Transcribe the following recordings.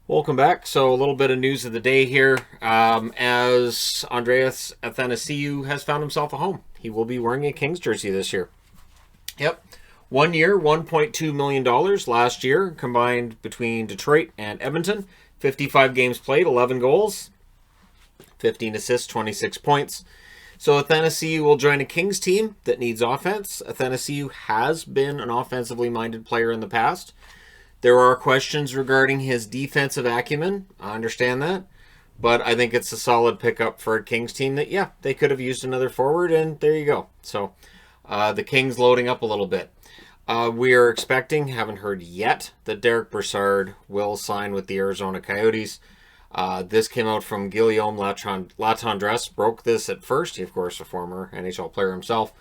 Welcome back. So a little bit of news of the day here. As Andreas Athanasiou has found himself a home. He will be wearing a Kings jersey this year. Yep. 1 year, $1.2 million last year, combined between Detroit and Edmonton. 55 games played, 11 goals, 15 assists, 26 points. So Athanasiou will join a Kings team that needs offense. Athanasiou has been an offensively minded player in the past. There are questions regarding his defensive acumen. I understand that. But I think it's a solid pickup for a Kings team that, yeah, they could have used another forward, and there you go. So the Kings loading up a little bit. We are expecting, haven't heard yet, that Brassard will sign with the Arizona Coyotes. This came out from Guillaume Latendresse. Broke this at first. He, of course, a former NHL player himself.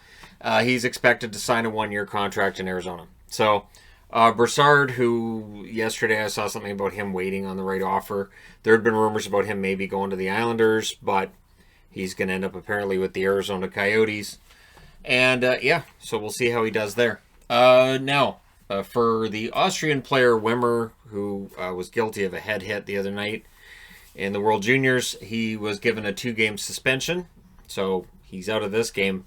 He's expected to sign a 1-year contract in Arizona. So Brassard, who yesterday I saw something about him waiting on the right offer. There had been rumors about him maybe going to the Islanders, but he's going to end up apparently with the Arizona Coyotes. And so we'll see how he does there. Now, for the Austrian player Wimmer, who was guilty of a head hit the other night in the World Juniors, he was given a 2-game suspension. So he's out of this game,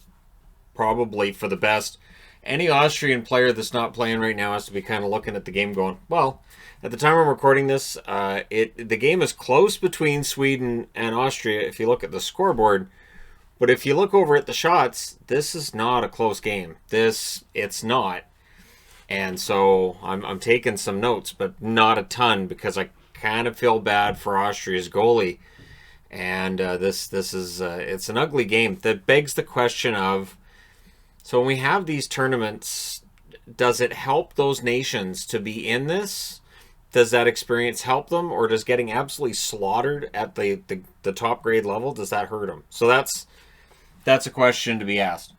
probably for the best. Any Austrian player that's not playing right now has to be kind of looking at the game going, well, at the time I'm recording this, the game is close between Sweden and Austria if you look at the scoreboard. But if you look over at the shots, this is not a close game. It's not. And so I'm taking some notes, but not a ton, because I kind of feel bad for Austria's goalie. And this is it's an ugly game that begs the question of, so when we have these tournaments, does it help those nations to be in this? Does that experience help them? Or does getting absolutely slaughtered at the top grade level, does that hurt them? So that's a question to be asked.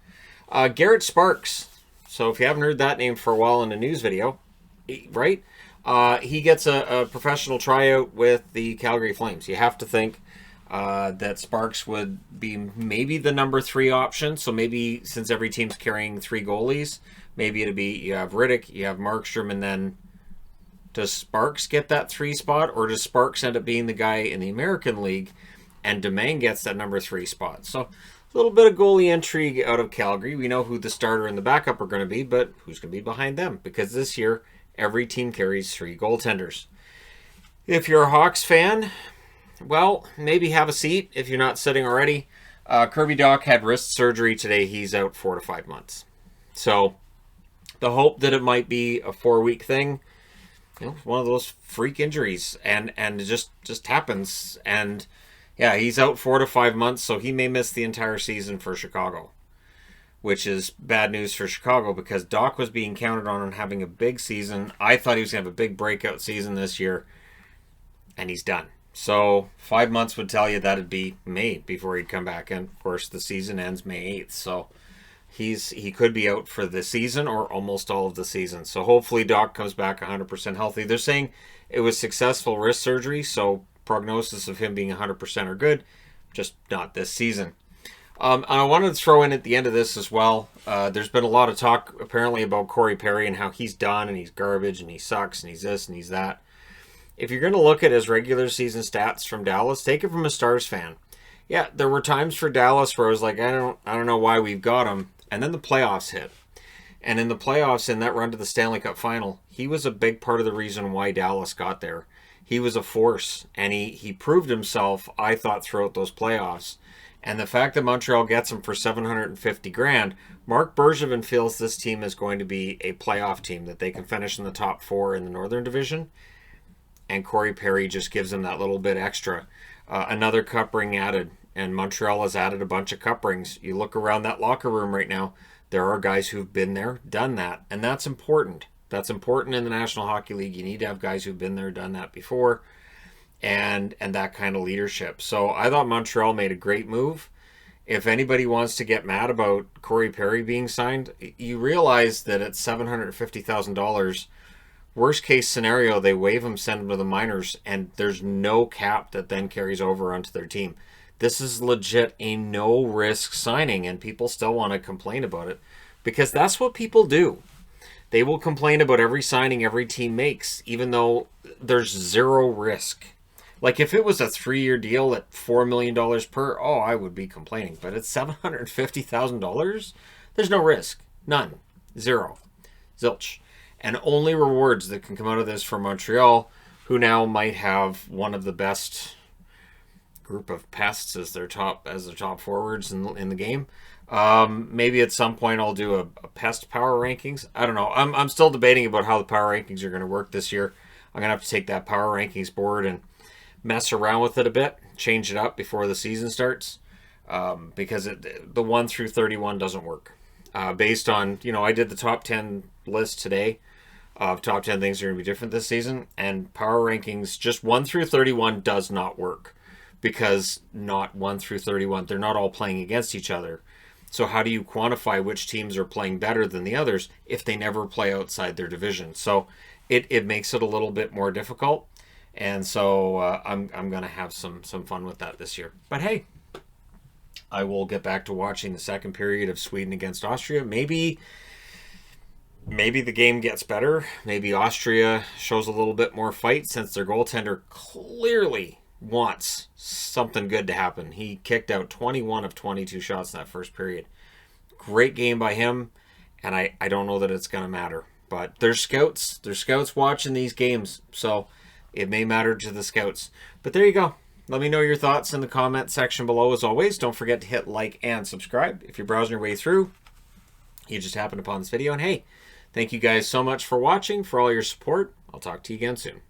Garrett Sparks. So if you haven't heard that name for a while in a news video, right? He gets a professional tryout with the Calgary Flames. You have to think that Sparks would be maybe the number 3 option. So maybe since every team's carrying 3 goalies, maybe it'd be you have Riddick, you have Markstrom, and then does Sparks get that 3 spot, or does Sparks end up being the guy in the American League and Domingue gets that number 3 spot? So a little bit of goalie intrigue out of Calgary. We know who the starter and the backup are going to be, but who's going to be behind them? Because this year, every team carries 3 goaltenders. If you're a Hawks fan, well, maybe have a seat if you're not sitting already. Kirby Dach had wrist surgery today. He's out 4 to 5 months. So the hope that it might be a 4-week thing, one of those freak injuries, and it just happens. And yeah, he's out 4 to 5 months, so he may miss the entire season for Chicago, which is bad news for Chicago because Dach was being counted on having a big season. I thought he was going to have a big breakout season this year, and he's done. So 5 months would tell you that it'd be May before he'd come back. And of course, the season ends May 8th. So he could be out for the season or almost all of the season. So hopefully Dach comes back 100% healthy. They're saying it was successful wrist surgery, so prognosis of him being 100% are good, just not this season. And I wanted to throw in at the end of this as well. There's been a lot of talk apparently about Corey Perry and how he's done and he's garbage and he sucks and he's this and he's that. If you're going to look at his regular season stats from Dallas, take it from a Stars fan. Yeah, there were times for Dallas where I was like, I don't know why we've got him. And then the playoffs hit. And in the playoffs, in that run to the Stanley Cup final, he was a big part of the reason why Dallas got there. He was a force, and he proved himself, I thought, throughout those playoffs. And the fact that Montreal gets him for $750,000, Mark Bergevin feels this team is going to be a playoff team, that they can finish in the top 4 in the Northern Division. And Corey Perry just gives him that little bit extra. Another cup ring added, and Montreal has added a bunch of cup rings. You look around that locker room right now, there are guys who've been there, done that, and that's important. That's important in the National Hockey League. You need to have guys who've been there, done that before, and that kind of leadership. So I thought Montreal made a great move. If anybody wants to get mad about Corey Perry being signed, you realize that at $750,000, worst case scenario, they waive him, send him to the minors, and there's no cap that then carries over onto their team. This is legit a no-risk signing, and people still want to complain about it because that's what people do. They will complain about every signing every team makes, even though there's zero risk. Like, if it was a 3-year deal at $4 million per, oh, I would be complaining. But it's $750,000. There's no risk. None. Zero. Zilch. And only rewards that can come out of this for Montreal, who now might have one of the best group of pests as their top forwards in the game. Maybe at some point I'll do a pest power rankings. I don't know. I'm still debating about how the power rankings are going to work this year. I'm going to have to take that power rankings board and mess around with it a bit, change it up before the season starts, because the 1 through 31 doesn't work. Based on, I did the top 10 list today of top 10 things that are going to be different this season, and power rankings just 1 through 31 does not work, because not 1 through 31, they're not all playing against each other. So how do you quantify which teams are playing better than the others if they never play outside their division? So it makes it a little bit more difficult. And so I'm going to have some fun with that this year. But hey, I will get back to watching the second period of Sweden against Austria. Maybe the game gets better. Maybe Austria shows a little bit more fight, since their goaltender clearly wants something good to happen. He kicked out 21 of 22 shots in that first period. Great game by him, and I don't know that it's going to matter. But there's scouts. There's scouts watching these games, so it may matter to the scouts. But there you go. Let me know your thoughts in the comment section below. As always, don't forget to hit like and subscribe. If you're browsing your way through, you just happened upon this video. And hey, thank you guys so much for watching, for all your support. I'll talk to you again soon.